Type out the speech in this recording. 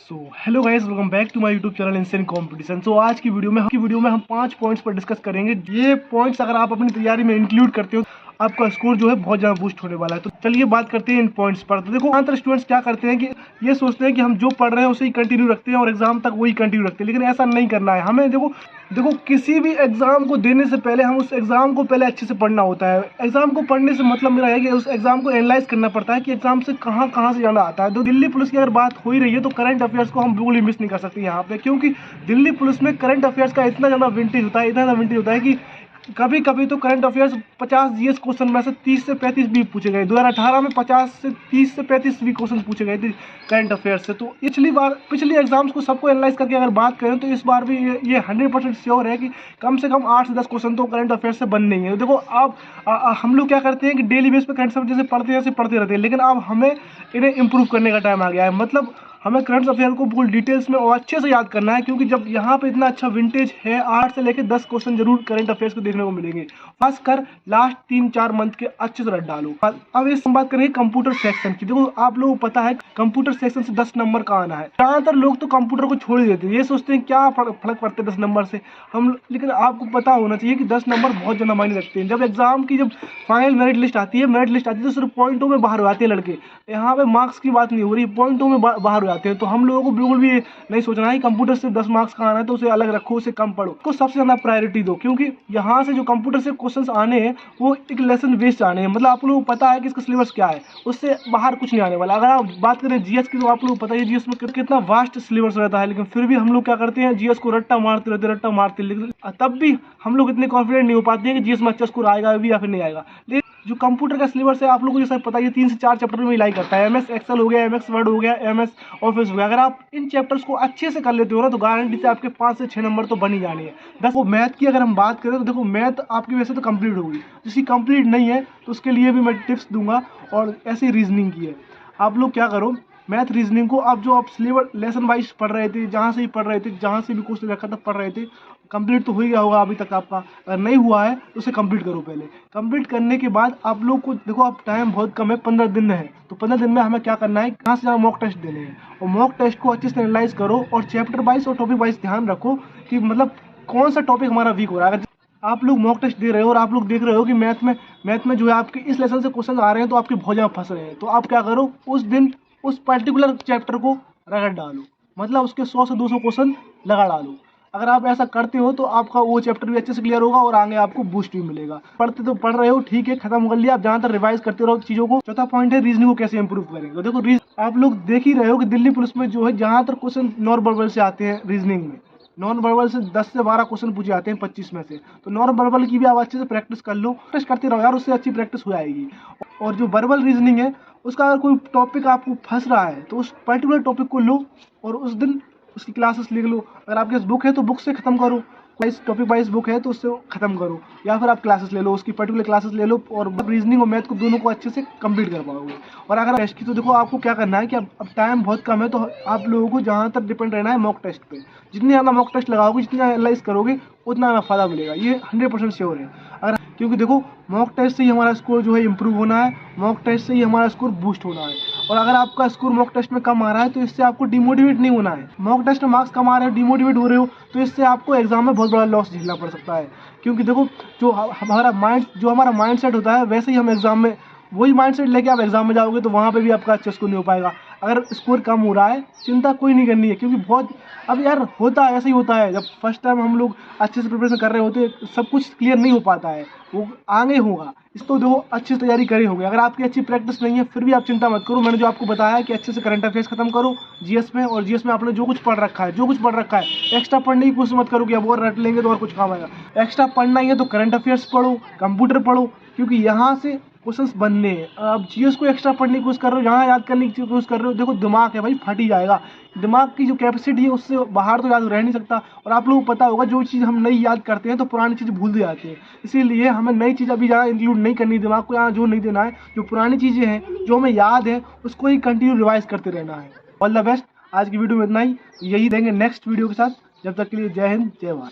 Hello guys, welcome back to my YouTube channel insane competition. आज की video में हम 5 पॉइंट्स पर डिस्कस करेंगे। ये पॉइंट्स अगर आप अपनी तैयारी में इंक्लूड करते हो, आपका स्कोर जो है बहुत ज़्यादा बूस्ट होने वाला है। तो चलिए बात करते हैं इन पॉइंट्स पर। तो देखो, ज़्यादातर स्टूडेंट्स क्या करते हैं कि ये सोचते हैं कि हम जो पढ़ रहे हैं उसे ही कंटिन्यू रखते हैं और एग्जाम तक वही कंटिन्यू रखते हैं, लेकिन ऐसा नहीं करना है हमें। देखो किसी भी एग्जाम को देने से पहले हम उस एग्जाम को पहले अच्छे से पढ़ना होता है। एग्जाम को पढ़ने से मतलब मेरा है कि उस एग्जाम को एनालाइज करना पड़ता है कि एग्जाम से कहाँ से जाना आता है। तो दिल्ली पुलिस की अगर बात हो ही रही है तो करंट अफेयर्स को हम बिल्कुल ही मिस नहीं कर सकते यहाँ पे, क्योंकि दिल्ली पुलिस में करंट अफेयर्स का इतना ज़्यादा विंटेज होता है कि कभी कभी तो करंट अफेयर्स 50 जीएस क्वेश्चन में से 30 से 35 भी पूछे गए। 2018 में 30 से 35 भी क्वेश्चन पूछे गए थे करंट अफेयर्स से। तो पिछली एग्जाम्स को सबको एनालाइज करके अगर बात करें तो इस बार भी ये 100% श्योर है कि कम से कम 8 से 10 क्वेश्चन तो करंट अफेयर्स से बनने ही है। देखो आप हम लोग क्या करते हैं कि डेली बेस पे करंट अफेयर जैसे पढ़ते रहते हैं, लेकिन अब हमें इन्हें इम्प्रूव करने का टाइम आ गया है। मतलब हमें करंट अफेयर को बिल्कुल डिटेल्स में और अच्छे से याद करना है, क्योंकि जब यहाँ पे इतना अच्छा विंटेज है, 8 से लेकर 10 क्वेश्चन जरूर करंट अफेयर्स को देखने को मिलेंगे। खासकर लास्ट 3-4 मंथ के अच्छे से रट डालो। अब इस बात करेंगे कंप्यूटर सेक्शन की। देखो आप लोगों को पता है कंप्यूटर सेक्शन से 10 नंबर का आना है। ज़्यादातर लोग तो कंप्यूटर को छोड़ ही देते हैं, ये सोचते हैं क्या फर्क पड़ता है 10 नंबर से लेकिन आपको पता होना चाहिए कि 10 नंबर बहुत ज़्यादा मायने रखते हैं। जब फाइनल मेरिट लिस्ट आती है तो सिर्फ पॉइंटों में बाहर हो जाते हैं लड़के। यहाँ पे मार्क्स की बात नहीं हो रही, पॉइंटों में बाहर हो जाते हैं। तो हम लोगों को बिल्कुल भी नहीं सोचना है कंप्यूटर से 10 मार्क्स का आना है तो उसे अलग रखो, उसे कम पढ़ो, उसको सबसे ज़्यादा प्रायोरिटी दो, क्योंकि यहाँ से जो कंप्यूटर से क्वेश्चंस आने हैं वो एक लेसन बेस्ड आने हैं। मतलब आप लोगों को पता है कि इसका सिलेबस क्या है, उससे बाहर कुछ नहीं आने वाला। अगर आप बात करें जीएस की तो आप लोगों को पता है जीएस में कितना वास्ट सिलेबस रहता है, लेकिन फिर भी हम लोग क्या करते हैं, जीएस को रट्टा मारते लेकिन तब भी हम लोग इतने कॉन्फिडेंट नहीं हो पाते हैं कि जीएस में अच्छा स्कोर आएगा भी या फिर नहीं आएगा। जो कंप्यूटर का सिलेबस है आप लोगों को जैसा पता है 3 से 4 चैप्टर में लाई करता है। एमएस एक्सेल हो गया, एमएस वर्ड हो गया, एमएस ऑफिस हो गया। अगर आप इन चैप्टर्स को अच्छे से कर लेते हो ना तो गारंटी से आपके 5 से 6 नंबर तो बन ही जाने हैं। बस वो मैथ की अगर हम बात करें तो देखो मैथ आपकी वैसे तो कंप्लीट होगी, जिसकी कंप्लीट नहीं है तो उसके लिए भी मैं टिप्स दूंगा। और ऐसी रीजनिंग की है, आप लोग क्या करो, मैथ रीजनिंग को आप सिलेबस लेसन वाइज पढ़ रहे थे, जहाँ से भी क्वेश्चन रखा था पढ़ रहे थे, कंप्लीट तो हो गया होगा अभी तक आपका। अगर नहीं हुआ है तो उसे कंप्लीट करो। पहले कंप्लीट करने के बाद आप लोग को देखो, आप टाइम बहुत कम है, 15 दिन है, तो 15 दिन में हमें क्या करना है, कहाँ से मॉक टेस्ट देने हैं और मॉक टेस्ट को अच्छे से एनालाइज करो और चैप्टर वाइज और टॉपिक वाइज ध्यान रखो कि मतलब कौन सा टॉपिक हमारा वीक हो रहा है। अगर आप लोग मॉक टेस्ट दे रहे हो और आप लोग देख रहे हो कि मैथ में जो है आपके इस लेसन से क्वेश्चन आ रहे हैं तो आपके बहुत ज़्यादा फंस रहे हैं, तो आप क्या करो, उस दिन उस पर्टिकुलर चैप्टर को रगड़ डालो, मतलब उसके 100 से 200 क्वेश्चन लगा डालो। अगर आप ऐसा करते हो तो आपका वो चैप्टर भी अच्छे से क्लियर होगा और आगे आपको बूस्ट भी मिलेगा। पढ़ते तो पढ़ रहे हो, ठीक है, खत्म कर लिया, आप जहाँ तक रिवाइज करते रहो चीज़ों को। चौथा पॉइंट है रीजनिंग को कैसे इंप्रूव करेंगे। देखो आप लोग देख ही रहे हो कि दिल्ली पुलिस में जो है जहाँ तक क्वेश्चन नॉन वर्बल से आते हैं, रीजनिंग में नॉन वर्बल से 10 से 12 क्वेश्चन पूछे जाते हैं 25 में से। तो नॉन वर्बल की भी आप अच्छे से प्रैक्टिस कर लो, प्रैक्टिस करते रहो यार, उससे अच्छी प्रैक्टिस हो जाएगी। और जो वर्बल रीजनिंग है उसका अगर कोई टॉपिक आपको फंस रहा है तो उस पर्टिकुलर टॉपिक को लो और उस दिन उसकी क्लासेस लिख लो। अगर आपके पास बुक है तो बुक से खत्म करो, टॉपिक वाइज बुक है तो उससे खत्म करो, या फिर आप क्लासेस ले लो, उसकी पर्टिकुलर क्लासेस ले लो और रीजनिंग और मैथ को दोनों को अच्छे से कंप्लीट कर पाओगे। और अगर टेस्ट की तो देखो आपको क्या करना है कि अब टाइम बहुत कम है, तो आप लोगों को जहाँ तक डिपेंड रहना है मॉक टेस्ट पे। जितनी ज़्यादा मॉक टेस्ट लगाओगे, जितनी एनालाइज करोगे, उतना ज़्यादा फायदा मिलेगा, ये 100% श्योर है। अगर क्योंकि देखो मॉक टेस्ट से ही हमारा स्कोर जो है इंप्रूव होना है, मॉक टेस्ट से ही हमारा स्कोर बूस्ट होना है। और अगर आपका स्कोर मॉक टेस्ट में कम आ रहा है तो इससे आपको डिमोटिवेट नहीं होना है। मॉक टेस्ट में मार्क्स कम आ रहे हो, डिमोटिवेट हो रहे हो, तो इससे आपको एग्जाम में बहुत बड़ा लॉस झेलना पड़ सकता है। क्योंकि देखो जो हमारा माइंड सेट होता है वैसे ही हम एग्जाम में वही माइंड सेट लेके आप एग्जाम में जाओगे तो वहाँ पे भी आपका अच्छा स्कोर नहीं हो पाएगा। अगर स्कोर कम हो रहा है चिंता कोई नहीं करनी है, क्योंकि बहुत अब यार होता है, ऐसा ही होता है। जब फर्स्ट टाइम हम लोग अच्छे से प्रिपरेशन कर रहे होते हैं सब कुछ क्लियर नहीं हो पाता है, वो आगे होगा। इस तो देखो अच्छी तैयारी करी होगी, अगर आपकी अच्छी प्रैक्टिस नहीं है फिर भी आप चिंता मत करो। मैंने जो आपको बताया है कि अच्छे से करंट अफेयर्स खत्म करो जीएस में, और जीएस में आपने जो कुछ पढ़ रखा है एक्स्ट्रा पढ़ने की कोशिश मत करो कि अब और रट लेंगे तो और कुछ काम आएगा। एक्स्ट्रा पढ़ना ही है तो करंट अफेयर्स पढ़ो, कंप्यूटर पढ़ो, क्योंकि यहाँ से क्वेश्चंस बनने हैं। अब जीएस को एक्स्ट्रा पढ़ने की कोशिश कर रहे हो, यहाँ याद करने की कोशिश कर रहे हो, देखो दिमाग है भाई, फट ही जाएगा। दिमाग की जो कैपेसिटी है उससे बाहर तो याद रह नहीं सकता। और आप लोगों को पता होगा जो चीज़ हम नई याद करते हैं तो पुरानी चीज़ भूल जाते हैं, इसीलिए हमें नई चीज़ अभी ज़्यादा इंक्लूड नहीं करनी, दिमाग को यहाँ जोर नहीं देना है। जो पुरानी चीज़ें हैं जो हमें याद है उसको ही कंटिन्यू रिवाइज करते रहना है। All the best. आज की वीडियो में इतना ही, यही देंगे नेक्स्ट वीडियो के साथ। जब तक के लिए जय हिंद, जय भारत।